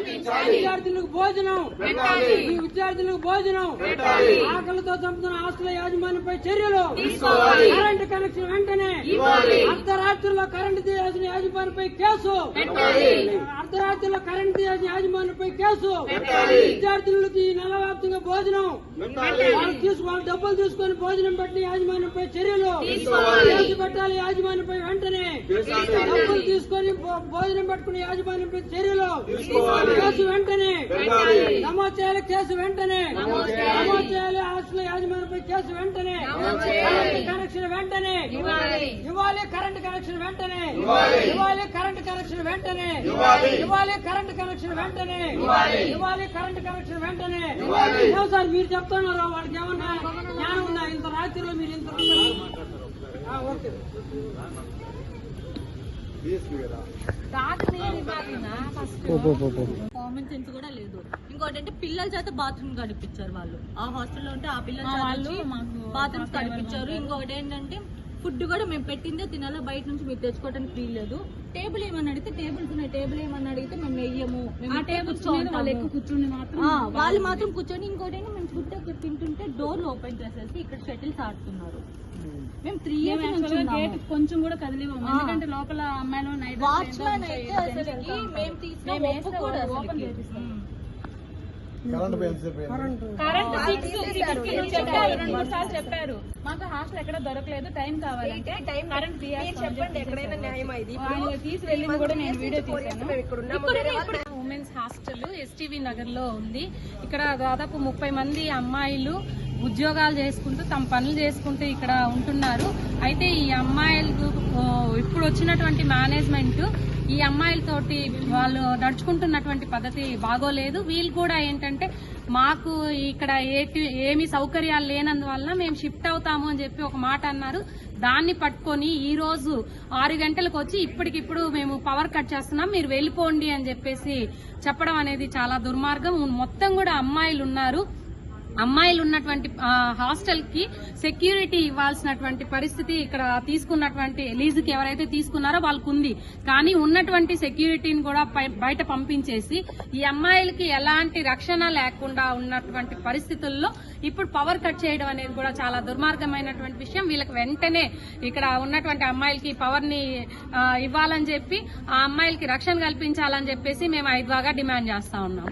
విద్యార్థులకు భోజనం, విద్యార్థులకు భోజనం, ఆకలితో చంపుతున్న హాస్టల్ యాజమాన్యంపై చర్యలు, కరెంటు కనెక్షన్ వెంటనే, అర్ధరాత్రిలో కరెంటు తీయాల్సిన యాజమాన్యంపై కేసు, అర్ధరాత్రిలో కరెంటు తీయాల్సిన యాజమాన్యంపై కేసు, విద్యార్థులకి నెల వ్యాప్తంగా భోజనం, వాళ్ళు డబ్బులు తీసుకుని భోజనం పెట్టిన యాజమాన్యంపై చర్యలు, కేసు పెట్టాలి యాజమాన్యంపై వెంటనే, డబ్బులు తీసుకొని భోజనం పెట్టుకునే యాజమాన్యంపై చర్యలు, కేసు వెంటనే నమోదు చేయాలి, కేసు వెంటనే నమోదు చేయాలి, హాస్టల్ యాజమాన్యంపై కేసు వెంటనే, కరెంట్ కనెక్షన్ వెంటనే ఇవ్వాలి, కరెంట్ కనెక్షన్ వెంటనే ఇవ్వాలి, కరెంట్ కనెక్షన్ వెంటనే ఇవ్వాలి, కరెంట్ కనెక్షన్ వెంటనే ఇవ్వాలి, కరెంట్ కనెక్షన్ వెంటనే. ఏమో సార్ మీరు చెప్తున్నారు, వాళ్ళకి ఏమన్నా జ్ఞానం ఉందా? ఇంత రాత్రిలో మీరు ఇంత ఓకే కామన్ సెన్స్ కూడా లేదు. ఇంకోటి అంటే పిల్లల చేత బాత్రూమ్ కనిపించారు వాళ్ళు, ఆ హాస్టల్లో ఉంటే ఆ పిల్లల బాత్రూమ్స్ కనిపించారు. ఇంకొకటి ఏంటంటే ఫుడ్ కూడా మేము పెట్టిందే తినాలో, బయట నుంచి మీరు తెచ్చుకోవడానికి వీల్లేదు. టేబుల్ ఏమని అడిగితే టేబుల్స్ ఉన్నాయి, టేబుల్ ఏమని అడిగితే మేము వెయ్యము, వాళ్ళు మాత్రం కూర్చొని. ఇంకోటి మేము ఫుడ్ దగ్గర తింటుంటే డోర్లు ఓపెన్ చేసేసి ఇక్కడ షటిల్స్ ఆడుతున్నారు. మేము 3 ఇయర్స్ కొంచెం కూడా కదిలేము, ఎందుకంటే లోపల అమ్మాయిలు వాచ్మెన్ అయితే అసలుకి మేము తీసుకుని కూడా ఓపెన్ చేపిస్తాం. చెప్పారు మాకు హాస్టల్ ఎక్కడ దొరకలేదు, టైం కావాలంటే కరెంట్ చెప్పండి, ఎక్కడైనా న్యాయం అయింది. తీసి వెళ్ళింది కూడా నేను వీడియో తీసాను. ఉమెన్స్ హాస్టల్ ఎస్టీవీ నగర్ లో ఉంది. ఇక్కడ దాదాపు 30 మంది అమ్మాయిలు ఉద్యోగాలు చేసుకుంటూ తమ పనులు చేసుకుంటూ ఇక్కడ ఉంటున్నారు. అయితే ఈ అమ్మాయిలకు ఇప్పుడు వచ్చినటువంటి మేనేజ్మెంట్ ఈ అమ్మాయిలతోటి వాళ్ళు నడుచుకుంటున్నటువంటి పద్ధతి బాగోలేదు. వీళ్ళు కూడా ఏంటంటే మాకు ఇక్కడ ఏమి సౌకర్యాలు లేనందువల్ల మేము షిఫ్ట్ అవుతాము అని చెప్పి ఒక మాట అన్నారు. దాన్ని పట్టుకొని ఈ రోజు 6 గంటలకు వచ్చి ఇప్పటికిప్పుడు మేము పవర్ కట్ చేస్తున్నాం, మీరు వెళ్ళిపోండి అని చెప్పేసి చెప్పడం అనేది చాలా దుర్మార్గం. మొత్తం కూడా అమ్మాయిలు ఉన్నారు. అమ్మాయిలు ఉన్నటువంటి హాస్టల్ కి సెక్యూరిటీ ఇవ్వాల్సినటువంటి పరిస్థితి ఇక్కడ తీసుకున్నటువంటి లీజుకి ఎవరైతే తీసుకున్నారో వాళ్ళకు ఉంది. కానీ ఉన్నటువంటి సెక్యూరిటీని కూడా బయట పంపించేసి ఈ అమ్మాయిలకి ఎలాంటి రక్షణ లేకుండా ఉన్నటువంటి పరిస్థితుల్లో ఇప్పుడు పవర్ కట్ చేయడం అనేది కూడా చాలా దుర్మార్గమైనటువంటి విషయం. వీళ్ళకి వెంటనే ఇక్కడ ఉన్నటువంటి అమ్మాయిలకి పవర్ ని ఇవ్వాలని చెప్పి ఆ అమ్మాయిలకి రక్షణ కల్పించాలని చెప్పేసి మేము 5 డిమాండ్ చేస్తా ఉన్నాం.